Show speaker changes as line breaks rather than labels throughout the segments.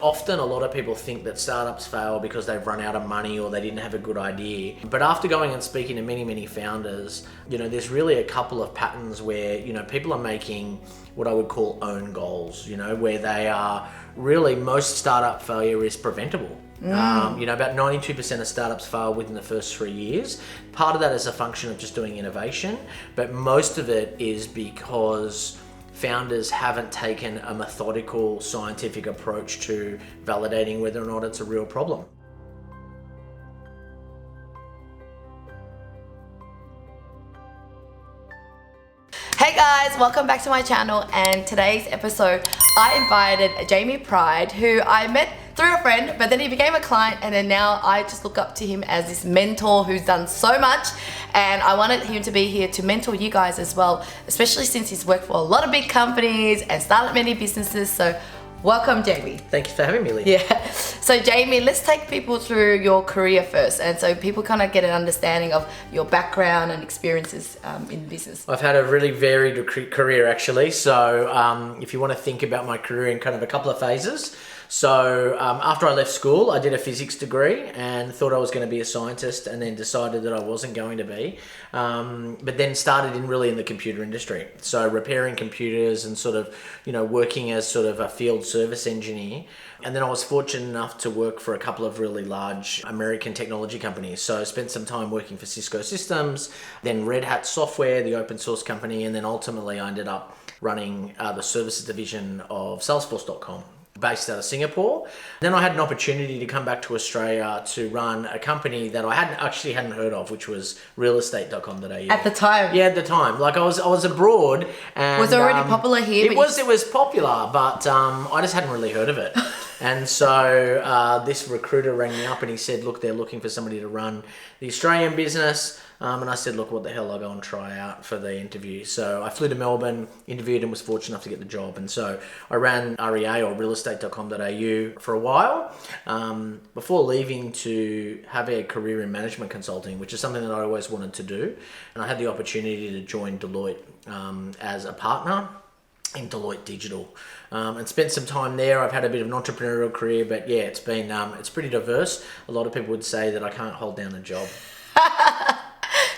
Often a lot of people think that startups fail because they've run out of money or they didn't have a good idea. But after going and speaking to many founders, there's really a couple of patterns where, people are making what I would call own goals, where they are really, most startup failure is preventable. About 92% of startups fail within the first 3 years. Part of that is a function of just doing innovation, but most of it is because founders haven't taken a methodical scientific approach to validating whether or not it's a real problem.
Hey guys, welcome back to my channel, and today's episode I invited Jamie Pride, who I met through a friend, but then he became a client, and then now I just look up to him as this mentor who's done so much, and I wanted him to be here to mentor you guys as well, especially since he's worked for a lot of big companies and started many businesses. So welcome, Jamie.
Thank you for having me, Lee.
Yeah. So Jamie, let's take people through your career first, and so people kind of get an understanding of your background and experiences in business.
I've had a really varied career, actually. So if you want to think about my career in kind of a couple of phases. So after I left school, I did a physics degree and thought I was going to be a scientist, and then decided that I wasn't going to be. But then started in the computer industry. So repairing computers and sort of, working as sort of a field service engineer. And then I was fortunate enough to work for a couple of really large American technology companies. So I spent some time working for Cisco Systems, then Red Hat Software, the open source company, and then ultimately I ended up running the services division of Salesforce.com, based out of Singapore. Then I had an opportunity to come back to Australia to run a company that I hadn't heard of, which was realestate.com.au.
At the time?
Yeah, at the time. Like I was abroad, and
was it already popular here?
It was popular, but I just hadn't really heard of it. And so this recruiter rang me up and he said, look, they're looking for somebody to run the Australian business. And I said, look, what the hell, I'll go and try out for the interview. So I flew to Melbourne, interviewed, and was fortunate enough to get the job. And so I ran REA, or realestate.com.au, for a while before leaving to have a career in management consulting, which is something that I always wanted to do. And I had the opportunity to join Deloitte as a partner in Deloitte Digital, and spent some time there. I've had a bit of an entrepreneurial career, but yeah, it's been it's pretty diverse. A lot of people would say that I can't hold down a job.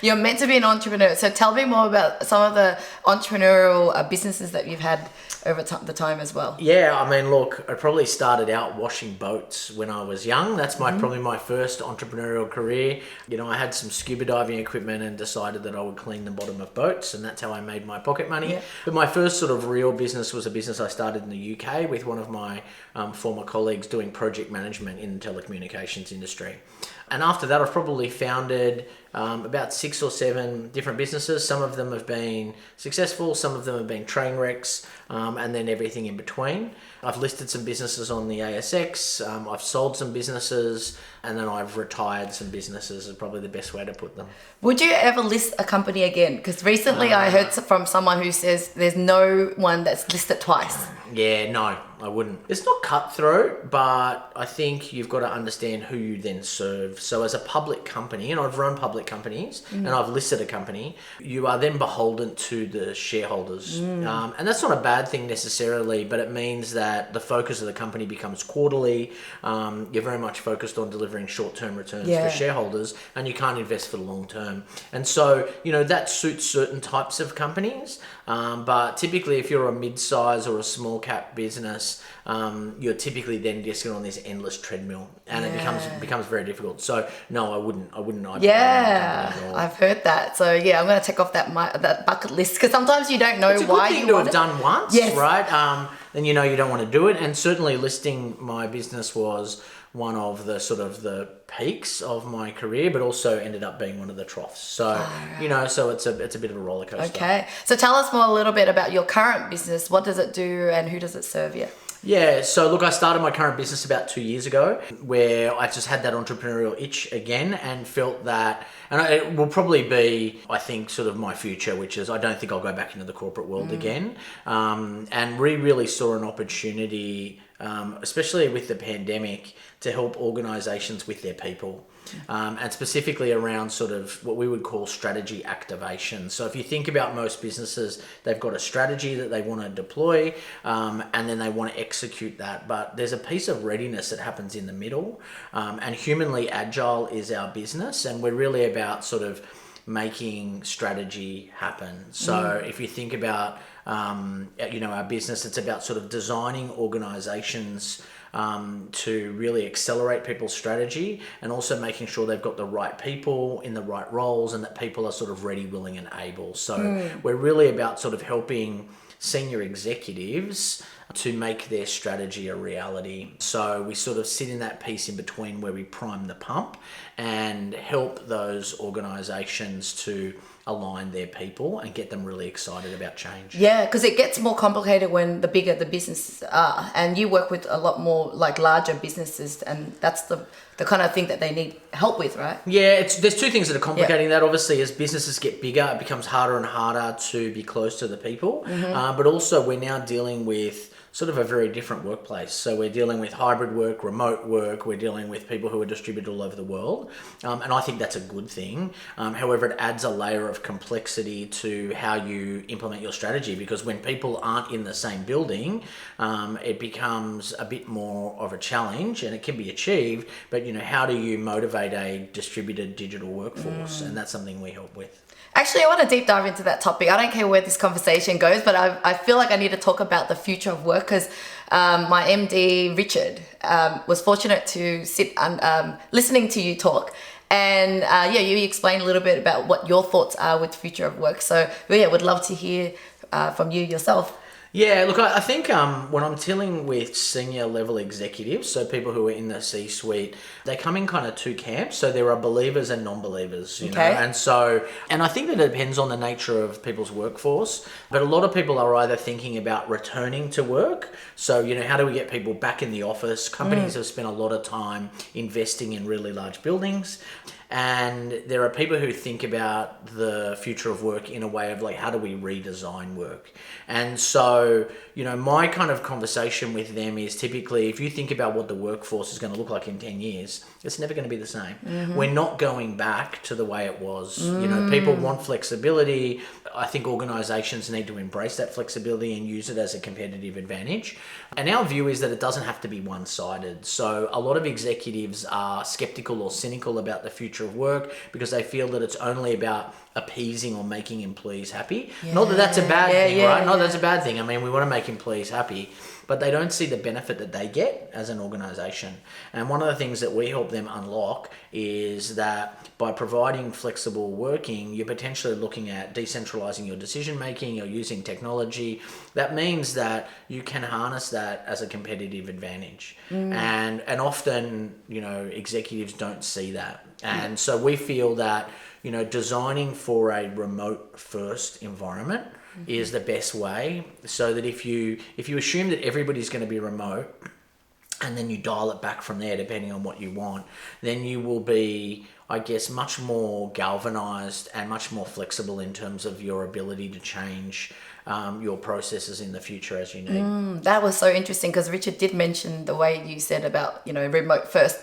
You're meant to be an entrepreneur. So tell me more about some of the entrepreneurial businesses that you've had over the time as well.
Yeah, I mean, look, I probably started out washing boats when I was young. That's probably my first entrepreneurial career. I had some scuba diving equipment and decided that I would clean the bottom of boats, and that's how I made my pocket money. Yeah. But my first sort of real business was a business I started in the UK with one of my former colleagues doing project management in the telecommunications industry. And after that, I've probably founded about 6 or 7 different businesses. Some of them have been successful, some of them have been train wrecks, and then everything in between. I've listed some businesses on the ASX, I've sold some businesses, and then I've retired some businesses is probably the best way to put them.
Would you ever list a company again? Because recently I heard from someone who says there's no one that's listed twice.
Yeah, no, I wouldn't. It's not cutthroat, but I think you've got to understand who you then serve. So as a public company, and I've run public companies, and I've listed a company, you are then beholden to the shareholders. And that's not a bad thing necessarily, but it means that the focus of the company becomes quarterly. You're very much focused on delivering short-term returns for shareholders, and you can't invest for the long term. And so, that suits certain types of companies. But typically, if you're a mid-size or a small cap business, you're typically then just on this endless treadmill, and it becomes very difficult. So no, I wouldn't.
Yeah, I've heard that. So yeah, I'm going to take off that bucket list, because sometimes you don't know
it's a
why
good thing
you
to have done once, right? Then you don't want to do it. And certainly listing my business was one of the sort of the peaks of my career, but also ended up being one of the troughs. So, so it's a bit of a roller coaster.
Okay. So tell us more a little bit about your current business. What does it do and who does it serve you?
Yeah, so look, I started my current business about 2 years ago, where I just had that entrepreneurial itch again and felt that, and it will probably be, I think, sort of my future, which is I don't think I'll go back into the corporate world again. And we really saw an opportunity especially with the pandemic, to help organisations with their people. And specifically around sort of what we would call strategy activation. So if you think about most businesses, they've got a strategy that they want to deploy, and then they want to execute that. But there's a piece of readiness that happens in the middle. And Humanly Agile is our business, and we're really about sort of making strategy happen. So if you think about our business, it's about sort of designing organizations to really accelerate people's strategy, and also making sure they've got the right people in the right roles, and that people are sort of ready, willing and able. So we're really about sort of helping senior executives to make their strategy a reality. So we sort of sit in that piece in between where we prime the pump and help those organizations to align their people and get them really excited about change.
Yeah, because it gets more complicated when the bigger the businesses are, and you work with a lot more like larger businesses, and that's the kind of thing that they need help with, right?
Yeah, there's two things that are complicating that. Obviously, as businesses get bigger, it becomes harder and harder to be close to the people. But also, we're now dealing with sort of a very different workplace. So we're dealing with hybrid work, remote work, we're dealing with people who are distributed all over the world. And I think that's a good thing. However, it adds a layer of complexity to how you implement your strategy, because when people aren't in the same building, it becomes a bit more of a challenge, and it can be achieved. But, how do you motivate a distributed digital workforce? And that's something we help with.
Actually, I want to deep dive into that topic. I don't care where this conversation goes, but I feel like I need to talk about the future of work, because my MD, Richard, was fortunate to sit listening to you talk. And you explained a little bit about what your thoughts are with the future of work. So would love to hear from you yourself.
Yeah, look, I think when I'm dealing with senior level executives, so people who are in the C-suite, they come in kind of two camps. So there are believers and non-believers, you know. And I think that it depends on the nature of people's workforce. But a lot of people are either thinking about returning to work. So, how do we get people back in the office? Companies have spent a lot of time investing in really large buildings. And there are people who think about the future of work in a way of like, how do we redesign work? And so, my kind of conversation with them is typically, if you think about what the workforce is going to look like in 10 years, it's never going to be the same. We're not going back to the way it was. People want flexibility. I think organizations need to embrace that flexibility and use it as a competitive advantage. And our view is that it doesn't have to be one-sided. So a lot of executives are skeptical or cynical about the future of work because they feel that it's only about appeasing or making employees happy. Not that that's a bad thing, right? Not that that's a bad thing. I mean, we want to make employees happy, but they don't see the benefit that they get as an organization. And one of the things that we help them unlock is that by providing flexible working, you're potentially looking at decentralizing your decision making, you're using technology. That means that you can harness that as a competitive advantage. And often, executives don't see that. And so we feel that, designing for a remote first environment is the best way, so that if you assume that everybody's going to be remote and then you dial it back from there depending on what you want, then you will be, I guess, much more galvanized and much more flexible in terms of your ability to change your processes in the future as you need.
That was so interesting, because Richard did mention the way you said about, remote first.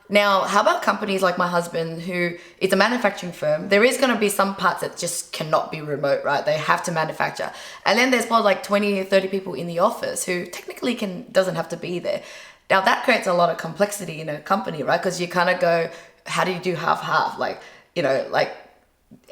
Now, how about companies like my husband, who is a manufacturing firm? There is going to be some parts that just cannot be remote, right? They have to manufacture. And then there's probably like 20 or 30 people in the office who technically doesn't have to be there. Now, that creates a lot of complexity in a company, right? Because you kind of go, how do you do half-half?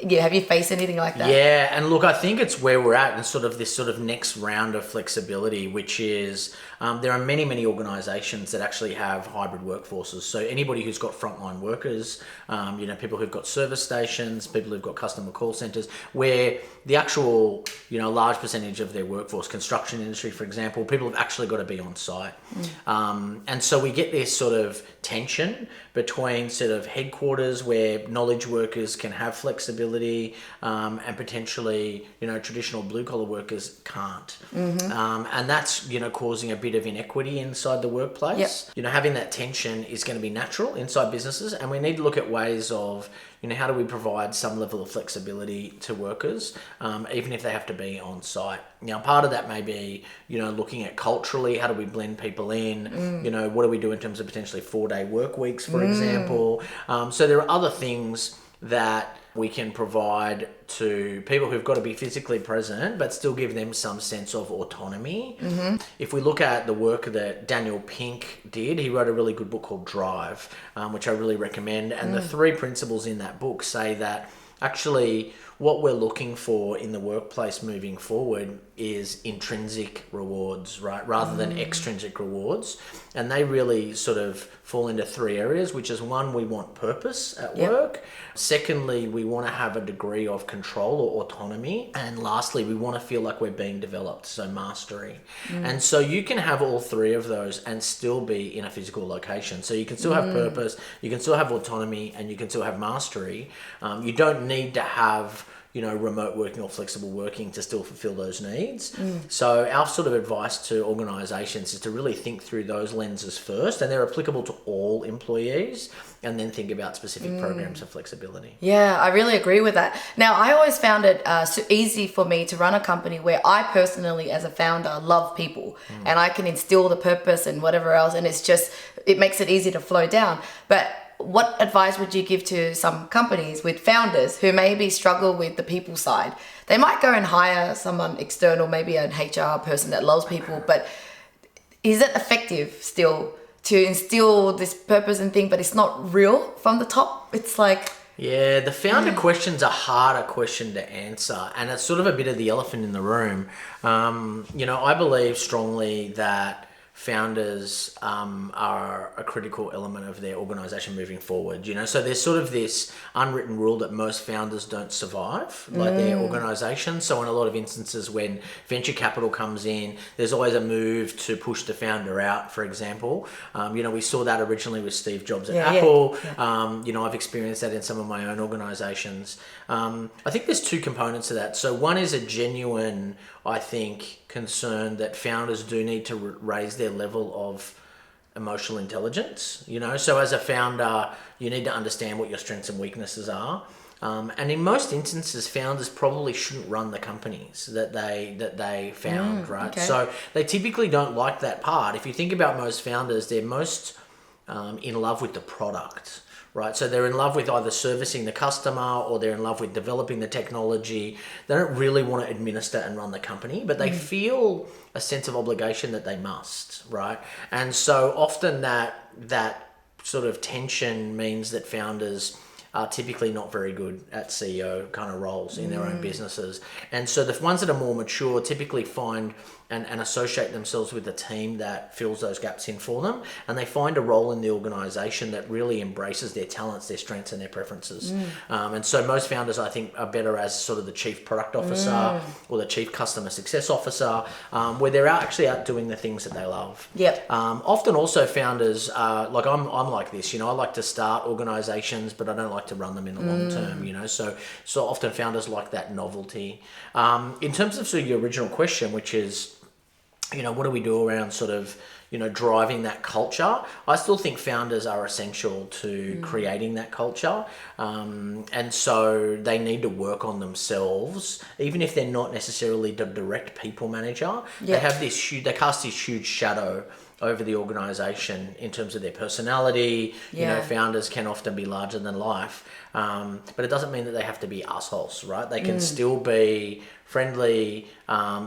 Have you faced anything like that?
Yeah, and look, I think it's where we're at in sort of this sort of next round of flexibility, which is there are many, many organizations that actually have hybrid workforces. So anybody who's got frontline workers, people who've got service stations, people who've got customer call centers, where the actual, large percentage of their workforce, construction industry, for example, people have actually got to be on site. And so we get this sort of tension between sort of headquarters where knowledge workers can have flexibility flexibility, and potentially, traditional blue collar workers can't. And that's, causing a bit of inequity inside the workplace. Having that tension is going to be natural inside businesses, and we need to look at ways of, how do we provide some level of flexibility to workers, even if they have to be on site. Now, part of that may be, looking at culturally, how do we blend people in? What do we do in terms of potentially 4-day work weeks, for example? So there are other things that we can provide to people who've got to be physically present, but still give them some sense of autonomy. If we look at the work that Daniel Pink did, he wrote a really good book called Drive, which I really recommend. And the 3 principles in that book say that actually what we're looking for in the workplace moving forward is intrinsic rewards, right, rather than extrinsic rewards. And they really sort of fall into 3 areas, which is 1, we want purpose at work. Secondly, we want to have a degree of control or autonomy. And lastly, we want to feel like we're being developed, so mastery. And so you can have all 3 of those and still be in a physical location. So you can still have purpose, you can still have autonomy, and you can still have mastery. You don't need to have remote working or flexible working to still fulfill those needs. So our sort of advice to organisations is to really think through those lenses first, and they're applicable to all employees, and then think about specific programs of flexibility.
Yeah, I really agree with that. Now, I always found it so easy for me to run a company where I personally, as a founder, love people, and I can instill the purpose and whatever else, and it makes it easy to flow down. But what advice would you give to some companies with founders who maybe struggle with the people side? They might go and hire someone external, maybe an HR person that loves people, but is it effective still to instill this purpose and thing, but it's not real from the top? It's like...
Yeah, the founder question's a harder question to answer, and it's sort of a bit of the elephant in the room. I believe strongly that founders are a critical element of their organization moving forward. So there's sort of this unwritten rule that most founders don't survive like their organization. So in a lot of instances when venture capital comes in, there's always a move to push the founder out, for example. We saw that originally with Steve Jobs at Apple. I've experienced that in some of my own organizations. I think there's 2 components to that. So one is a genuine, I think, concern that founders do need to raise their level of emotional intelligence. So as a founder, you need to understand what your strengths and weaknesses are. And in most instances, founders probably shouldn't run the companies that they found, right?
Okay.
So they typically don't like that part. If you think about most founders, they're most in love with the product. Right, so they're in love with either servicing the customer or they're in love with developing the technology. They don't really want to administer and run the company, but they feel a sense of obligation that they must, right? And so often that sort of tension means that founders are typically not very good at CEO kind of roles in their own businesses. And so the ones that are more mature typically find and associate themselves with a team that fills those gaps in for them, and they find a role in the organization that really embraces their talents, their strengths, and their preferences. And so most founders, I think, are better as sort of the chief product officer or the chief customer success officer, where they're actually out doing the things that they love. Often also founders, like I'm like this, I like to start organizations, but I don't like to run them in the long term, so often founders like that novelty. In terms of sort of your original question, which is, what do we do around sort of, driving that culture? I still think founders are essential to creating that culture. And so they need to work on themselves, even if they're not necessarily the direct people manager. They have they cast this huge shadow over the organization in terms of their personality. Founders can often be larger than life. But it doesn't mean that they have to be assholes, right? They can still be friendly.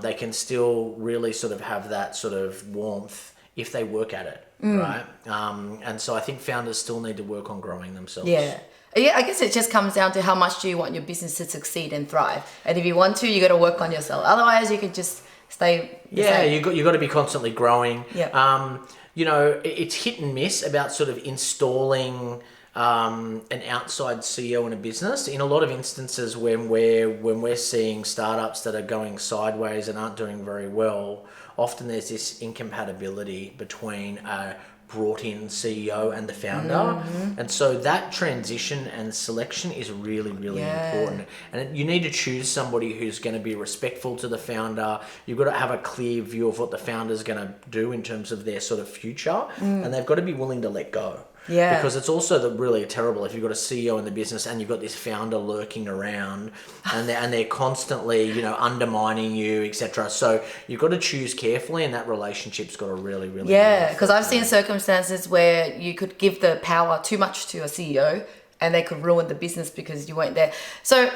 They can still really sort of have that sort of warmth if they work at it, right? And so I think founders still need to work on growing themselves.
Yeah, I guess it just comes down to how much do you want your business to succeed and thrive. And if you want to, you got to work on yourself. Otherwise, you can just stay the same.
You got to be constantly growing.
Yeah.
It's hit and miss about sort of installing an outside CEO in a business. In a lot of instances, when we're seeing startups that are going sideways and aren't doing very well, often there's this incompatibility between a brought in CEO and the founder. And so that transition and selection is really, really important. And you need to choose somebody who's going to be respectful to the founder. You've got to have a clear view of what the founder's going to do in terms of their sort of future. And they've got to be willing to let go.
Yeah.
Because it's also really terrible if you've got a CEO in the business and you've got this founder lurking around and they're constantly, undermining you, etc. So you've got to choose carefully, and that relationship's got to really, really.
Yeah, because I've seen circumstances where you could give the power too much to a CEO and they could ruin the business because you weren't there. So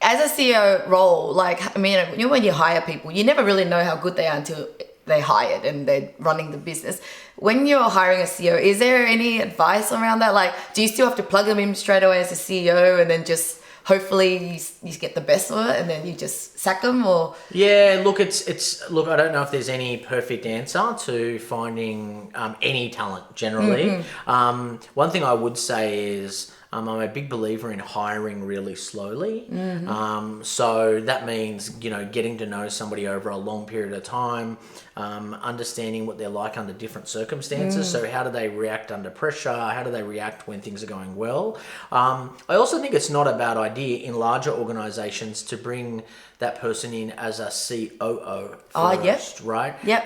as a CEO role, when you hire people, you never really know how good they are until they hired and they're running the business. When you're hiring a CEO, is there any advice around that? Like, do you still have to plug them in straight away as a CEO and then just hopefully you get the best of it and then you just sack them? Or
yeah, look, look, I don't know if there's any perfect answer to finding any talent generally. One thing I would say is I'm a big believer in hiring really slowly. So that means, getting to know somebody over a long period of time, understanding what they're like under different circumstances. So how do they react under pressure? How do they react when things are going well? I also think it's not a bad idea in larger organizations to bring that person in as a COO first, right?
Yep.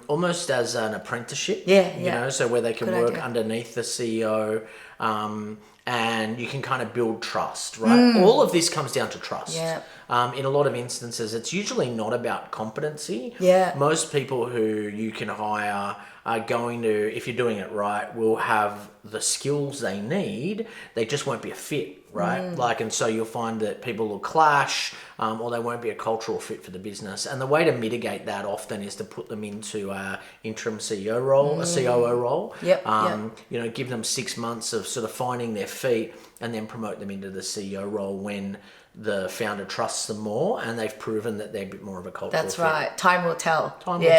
Almost as an apprenticeship.
Yeah.
So where they can
Good
work
idea.
underneath the CEO. And you can kind of build trust, right? All of this comes down to trust.
Yeah.
In a lot of instances, it's usually not about competency.
Yeah.
Most people who you can hire are going to, if you're doing it right, will have the skills they need. They just won't be a fit, right? And so you'll find that people will clash, or they won't be a cultural fit for the business. And the way to mitigate that often is to put them into a interim CEO role, a COO role. Give them 6 months of sort of finding their feet and then promote them into the CEO role when the founder trusts them more and they've proven that they're a bit more of a cultural
that's
fit.
right. Time will tell.
Time will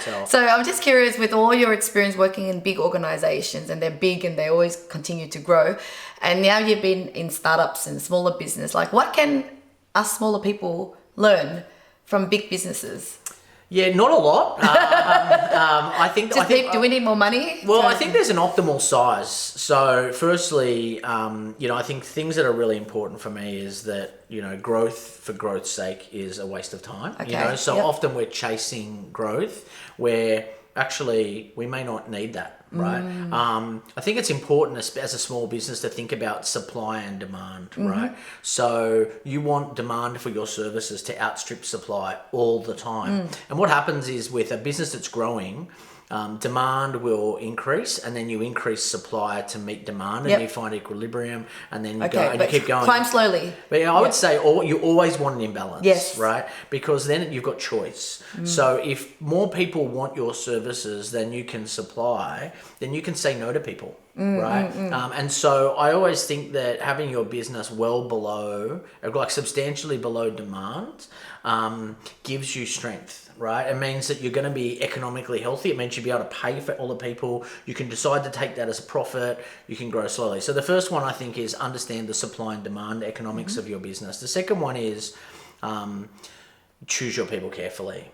tell.
So I'm just curious, with all your experience working in big organizations, and they're big and they always continue to grow, and now you've been in startups and smaller business, what can us smaller people learn from big businesses?
Yeah, not a lot.
Do we need more money?
Well, I think there's an optimal size. So firstly, I think things that are really important for me is that, growth for growth's sake is a waste of time.
Okay.
So often we're chasing growth where actually we may not need that, right? I think it's important as a small business to think about supply and demand, right? So you want demand for your services to outstrip supply all the time. And what happens is with a business that's growing, demand will increase, and then you increase supply to meet demand, and you find equilibrium, and then you go and you keep going.
Climb slowly.
But I would say you always want an imbalance, right? Because then you've got choice. So if more people want your services than you can supply, then you can say no to people, right? And so I always think that having your business well below, substantially below demand, gives you strength. Right, it means that you're going to be economically healthy. It means you'll be able to pay for all the people. You can decide to take that as a profit. You can grow slowly. So the first one I think is understand the supply and demand economics of your business. The second one is choose your people carefully.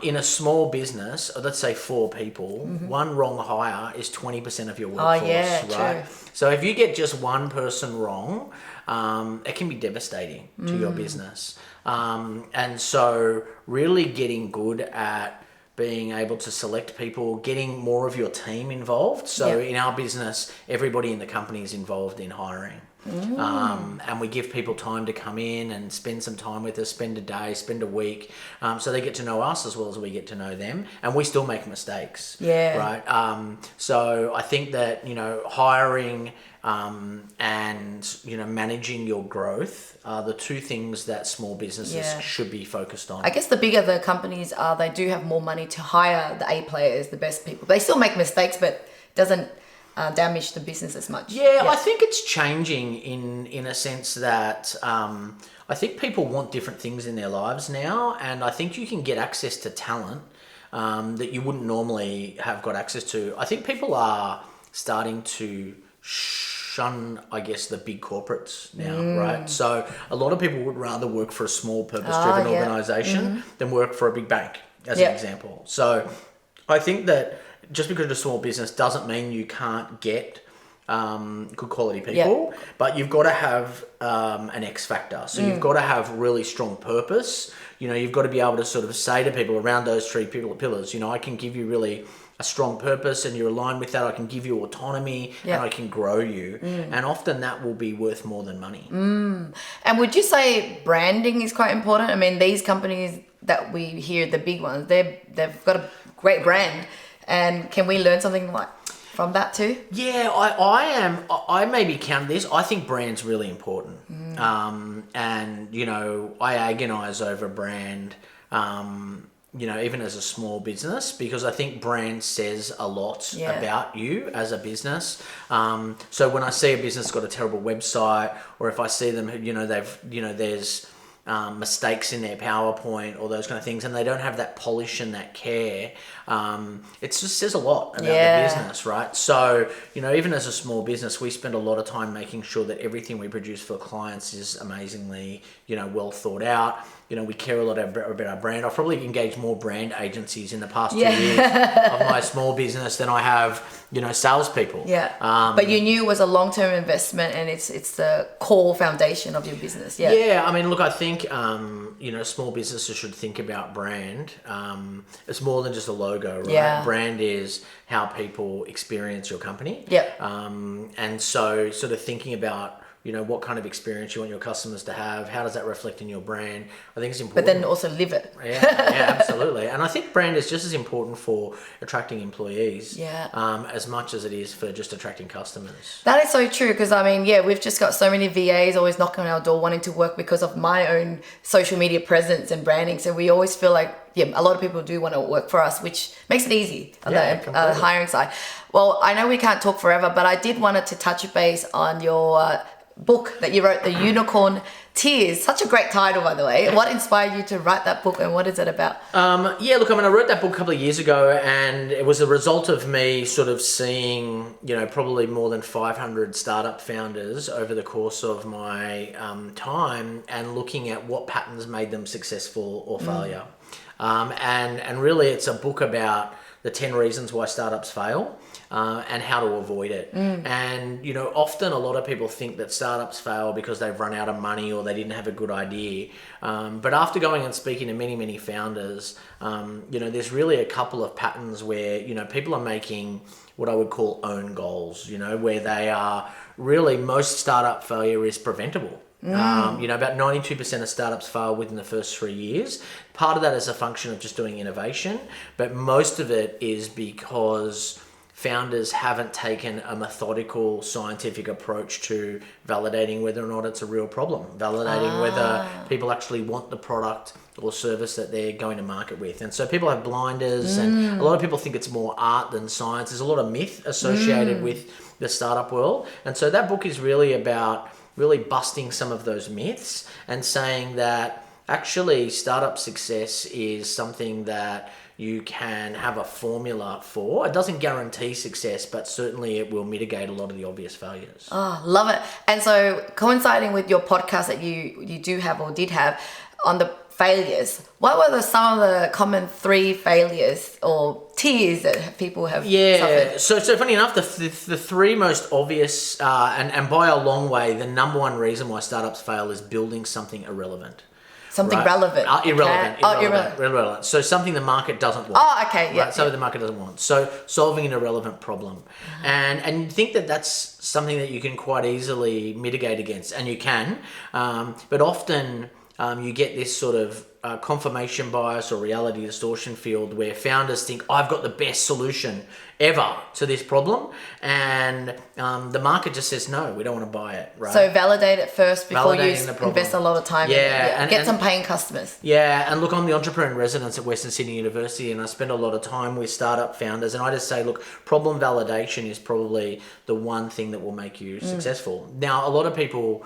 In a small business, let's say 4 people, one wrong hire is 20% of your workforce, right?
True.
So if you get just one person wrong, it can be devastating to your business. And so really getting good at being able to select people, getting more of your team involved. So in our business, everybody in the company is involved in hiring. And we give people time to come in and spend some time with us, spend a day, spend a week, so they get to know us as well as we get to know them, and we still make mistakes. Right. So I think that hiring and managing your growth are the 2 things that small businesses should be focused on.
I guess the bigger the companies are, they do have more money to hire the A players, the best people. They still make mistakes, but it doesn't damage the business as much.
I think it's changing in a sense that I think people want different things in their lives now, and I think you can get access to talent that you wouldn't normally have got access to. I think people are starting to shun, I guess, the big corporates now, right? So a lot of people would rather work for a small purpose-driven organisation than work for a big bank, as an example. So I think that just because it's a small business doesn't mean you can't get good quality people, but you've got to have an X factor. So you've got to have really strong purpose. You've got to be able to sort of say to people around those three pillars, I can give you really a strong purpose and you're aligned with that. I can give you autonomy and I can grow you. And often that will be worth more than money.
And would you say branding is quite important? I mean, these companies that we hear, the big ones, they've got a great brand. And can we learn something from that too? Yeah,
I maybe count this. I think brand's really important. And, I agonize over brand, even as a small business, because I think brand says a lot about you as a business. So when I see a business got a terrible website, or if I see them, there's mistakes in their PowerPoint or those kind of things, and they don't have that polish and that care, it just says a lot about the business, right? So, even as a small business, we spend a lot of time making sure that everything we produce for clients is amazingly, well thought out. We care a lot about our brand. I've probably engaged more brand agencies in the past 2 years of my small business than I have, salespeople.
But you knew it was a long-term investment, and it's the core foundation of your business.
Yeah. I mean, look, I think, small businesses should think about brand. It's more than just a logo, right?
Yeah.
Brand is how people experience your company. And so sort of thinking about, what kind of experience you want your customers to have, how does that reflect in your brand? I think it's important.
But then also live it.
Yeah, absolutely. And I think brand is just as important for attracting employees as much as it is for just attracting customers.
That is so true, because we've just got so many VAs always knocking on our door wanting to work because of my own social media presence and branding. So we always feel like, a lot of people do want to work for us, which makes it easy on the hiring side. Well, I know we can't talk forever, but I did wanted to touch base on your book that you wrote, The Unicorn Tears. Such a great title, by the way. What inspired you to write that book, and what is it about?
I wrote that book a couple of years ago, and it was a result of me sort of seeing, probably more than 500 startup founders over the course of my time, and looking at what patterns made them successful or failure. And really it's a book about the 10 reasons why startups fail. And how to avoid it. And, often a lot of people think that startups fail because they've run out of money or they didn't have a good idea. But after going and speaking to many, many founders, there's really a couple of patterns where, people are making what I would call own goals, where they are really, most startup failure is preventable. About 92% of startups fail within the first 3 years. Part of that is a function of just doing innovation, but most of it is because founders haven't taken a methodical scientific approach to validating whether or not it's a real problem, validating whether people actually want the product or service that they're going to market with. And so people have blinders, and a lot of people think it's more art than science. There's a lot of myth associated with the startup world. And so that book is really about really busting some of those myths and saying that actually startup success is something that you can have a formula for. It doesn't guarantee success, but certainly it will mitigate a lot of the obvious failures.
Oh, love it. And so coinciding with your podcast that you do have or did have on the failures, what were some of the common 3 failures or tears that people have suffered?
So funny enough, the 3 most obvious, and by a long way, the number one reason why startups fail is building something irrelevant.
Something relevant.
Irrelevant. So something the market doesn't want.
Oh, okay. Yeah.
Right? Something the market doesn't want. So solving an irrelevant problem. And you think that that's something that you can quite easily mitigate against, and you can. But often you get this sort of confirmation bias or reality distortion field where founders think, I've got the best solution ever to this problem, and the market just says, no, we don't want to buy it. Right?
So validate it first before you invest a lot of time in it.
And
get some paying customers.
Yeah, and look, I'm the entrepreneur in residence at Western Sydney University, and I spend a lot of time with startup founders, and I just say, look, problem validation is probably the one thing that will make you successful. Now, a lot of people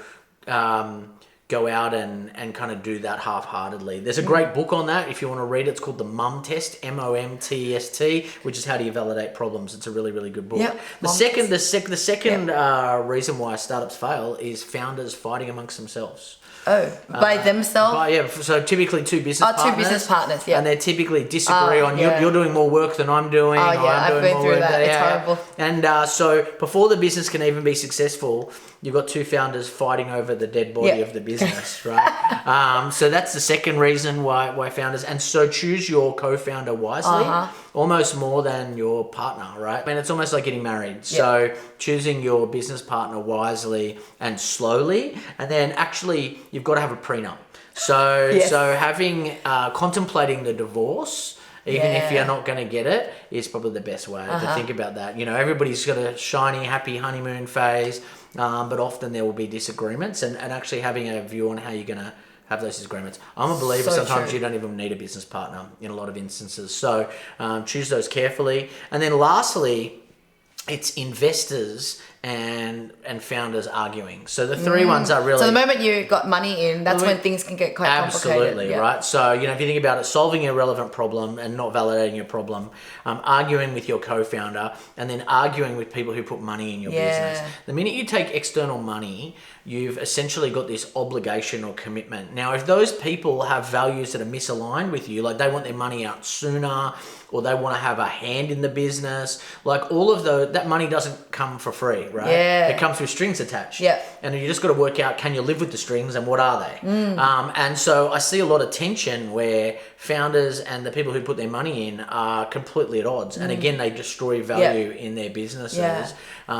go out and kind of do that half-heartedly. There's a great book on that if you want to read it. It's called the MOM Test, MOMTEST, which is how do you validate problems. It's a really, really good book.
Yep.
The second reason why startups fail is founders fighting amongst themselves.
Oh, by themselves?
So typically two business partners.
Two business partners, yeah.
And they typically disagree on, you're doing more work than I'm doing.
Oh, yeah, I've been through that. It's horrible.
And so before the business can even be successful, you've got two founders fighting over the dead body of the business, right? So that's the second reason why founders, and so choose your co-founder wisely, almost more than your partner, right? I mean, it's almost like getting married. So choosing your business partner wisely and slowly, and then actually you've got to have a prenup. So having contemplating the divorce, even if you're not going to get it, is probably the best way to think about that. You know, everybody's got a shiny, happy honeymoon phase, but often there will be disagreements, and actually having a view on how you're going to have those disagreements. I'm a believer sometimes you don't even need a business partner in a lot of instances. So choose those carefully. And then lastly, it's investors and founders arguing. So the three ones are really...
So the moment you got money in, that's when things can get quite complicated.
Absolutely, right? So, you know, if you think about it, solving a relevant problem and not validating your problem, arguing with your co-founder, and then arguing with people who put money in your business. The minute you take external money, you've essentially got this obligation or commitment. Now, if those people have values that are misaligned with you, like they want their money out sooner, or they want to have a hand in the business, like all of that money doesn't come for free, right? It comes with strings attached. And you just got to work out, can you live with the strings and what are they? And so I see a lot of tension where founders and the people who put their money in are completely at odds. And again, they destroy value in their businesses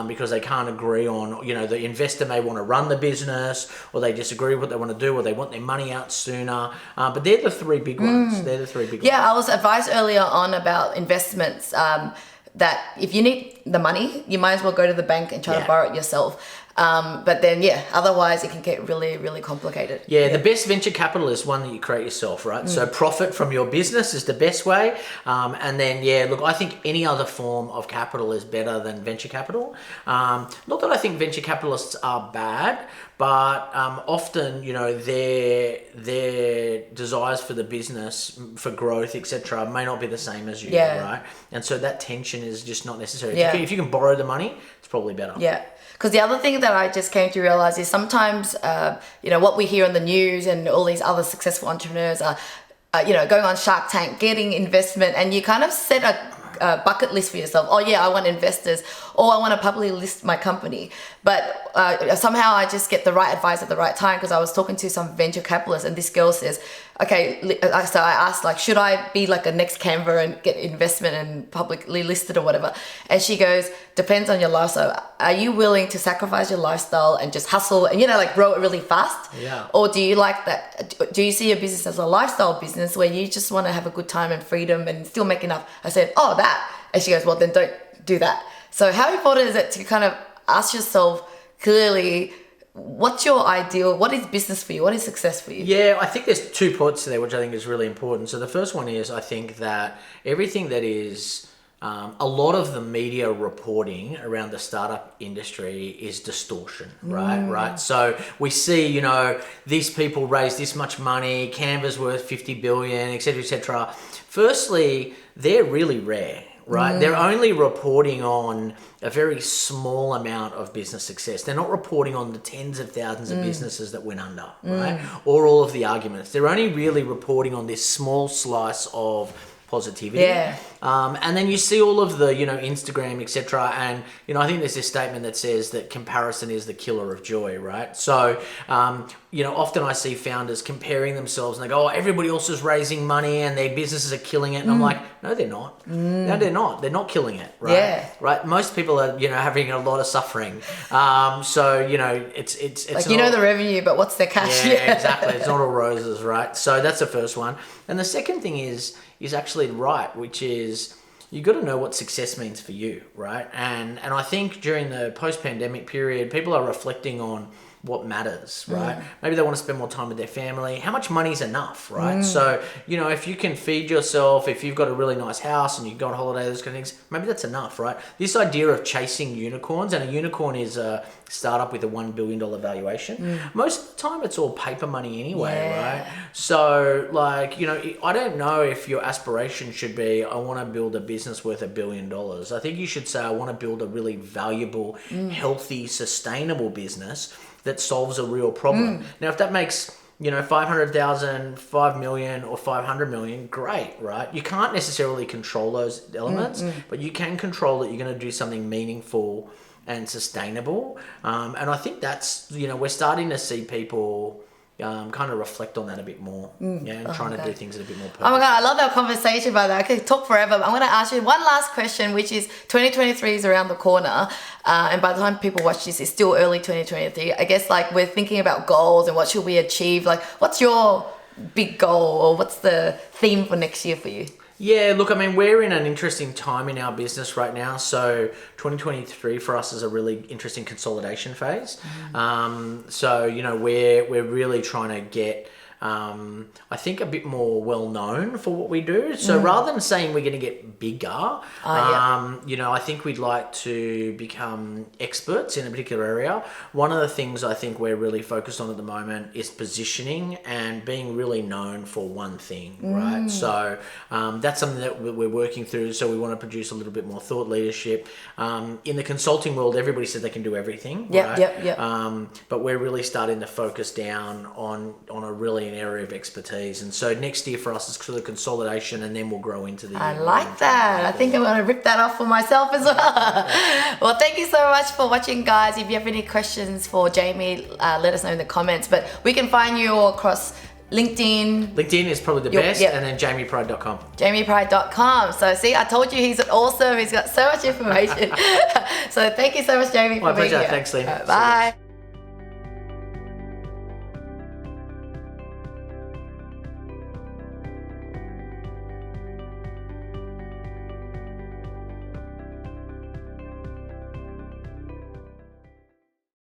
because they can't agree on, you know, the investor may want to run the business, or they disagree with what they want to do, or they want their money out sooner. But they're the three big ones. They're the three big ones.
Yeah, I was advised earlier on about investments that if you need the money, you might as well go to the bank and try to borrow it yourself. But then, otherwise it can get really, really complicated.
The best venture capital is one that you create yourself, right? So profit from your business is the best way. And then, look, I think any other form of capital is better than venture capital. Not that I think venture capitalists are bad, but often, you know, their desires for the business, for growth, etc., may not be the same as you, right? And so that tension is just not necessary. If you can borrow the money, it's probably better.
Because the other thing that I just came to realize is sometimes, you know, what we hear on the news and all these other successful entrepreneurs are, you know, going on Shark Tank, getting investment, and you kind of set a bucket list for yourself. Oh yeah, I want investors, or I want to publicly list my company. But somehow I just get the right advice at the right time, because I was talking to some venture capitalists, and this girl says, okay, so I asked, like, should I be like a next Canva and get investment and publicly listed or whatever? And she goes, depends on your lifestyle. Are you willing to sacrifice your lifestyle and just hustle and, you know, like grow it really fast? Or do you like that? Do you see your business as a lifestyle business where you just want to have a good time and freedom and still make enough? I said, oh, that. And she goes, well, then don't do that. So how important is it to kind of ask yourself clearly, what's your ideal? What is business for you? What is success for you?
Yeah, I think there's 2 points there, which I think is really important. So the first one is, I think that everything that is a lot of the media reporting around the startup industry is distortion, right? So we see, you know, these people raised this much money, Canva's worth 50 billion, etc., etc. Firstly, they're really rare. Right? They're only reporting on a very small amount of business success. They're not reporting on the tens of thousands of businesses that went under, right? Or all of the arguments. They're only really reporting on this small slice of positivity. And then you see all of the, you know, Instagram, etc. And, you know, I think there's this statement that says that comparison is the killer of joy, right? So, you know, often I see founders comparing themselves and they go, oh, everybody else is raising money and their businesses are killing it. And I'm like, no, they're not. No, they're not. They're not killing it, right? Right? Most people are, you know, having a lot of suffering. So, you know, it's
like, you know, the revenue, but what's their cash?
Yeah, exactly. It's not all roses, right? So that's the first one. And the second thing is actually right, which is you got to know what success means for you, right? And I think during the post-pandemic period, people are reflecting on what matters, right? Maybe they want to spend more time with their family. How much money is enough, right? So, you know, if you can feed yourself, if you've got a really nice house and you go on holiday, those kind of things, maybe that's enough, right? This idea of chasing unicorns, and a unicorn is a startup with a $1 billion valuation. Most of the time it's all paper money anyway, right? So, like, you know, I don't know if your aspiration should be, I want to build a business worth $1 billion. I think you should say, I want to build a really valuable, healthy, sustainable business that solves a real problem. Now, if that makes, you know, 500,000, 5 million, or 500 million, great, right? You can't necessarily control those elements, but you can control that you're going to do something meaningful and sustainable. And I think that's, you know, we're starting to see people kind of reflect on that a bit more, and trying to do things that are a bit more purposeful.
Oh my God, I love our conversation, by that. I could talk forever, but I'm going to ask you one last question, which is 2023 is around the corner. And by the time people watch this, it's still early 2023. I guess, like, we're thinking about goals and what should we achieve. Like, what's your big goal, or what's the theme for next year for you?
Yeah, look, I mean, we're in an interesting time in our business right now. So 2023 for us is a really interesting consolidation phase. So, you know, we're really trying to get, I think, a bit more well known for what we do. So rather than saying we're going to get bigger, you know, I think we'd like to become experts in a particular area. One of the things I think we're really focused on at the moment is positioning and being really known for one thing, right? So that's something that we're working through. So we want to produce a little bit more thought leadership. In the consulting world, everybody says they can do everything, right? But we're really starting to focus down on a really an area of expertise, and so next year for us is sort of consolidation, and then we'll grow into the
I like that. I think I'm going to rip that off for myself as well. Well, thank you so much for watching, guys. If you have any questions for Jamie, let us know in the comments, but we can find you all across LinkedIn.
LinkedIn is probably the best, and then jamiepride.com. jamiepride.com.
So see, I told you he's awesome. He's got so much information. So thank you so much, Jamie, for being here.
My pleasure. Thanks, Lynn.
Bye.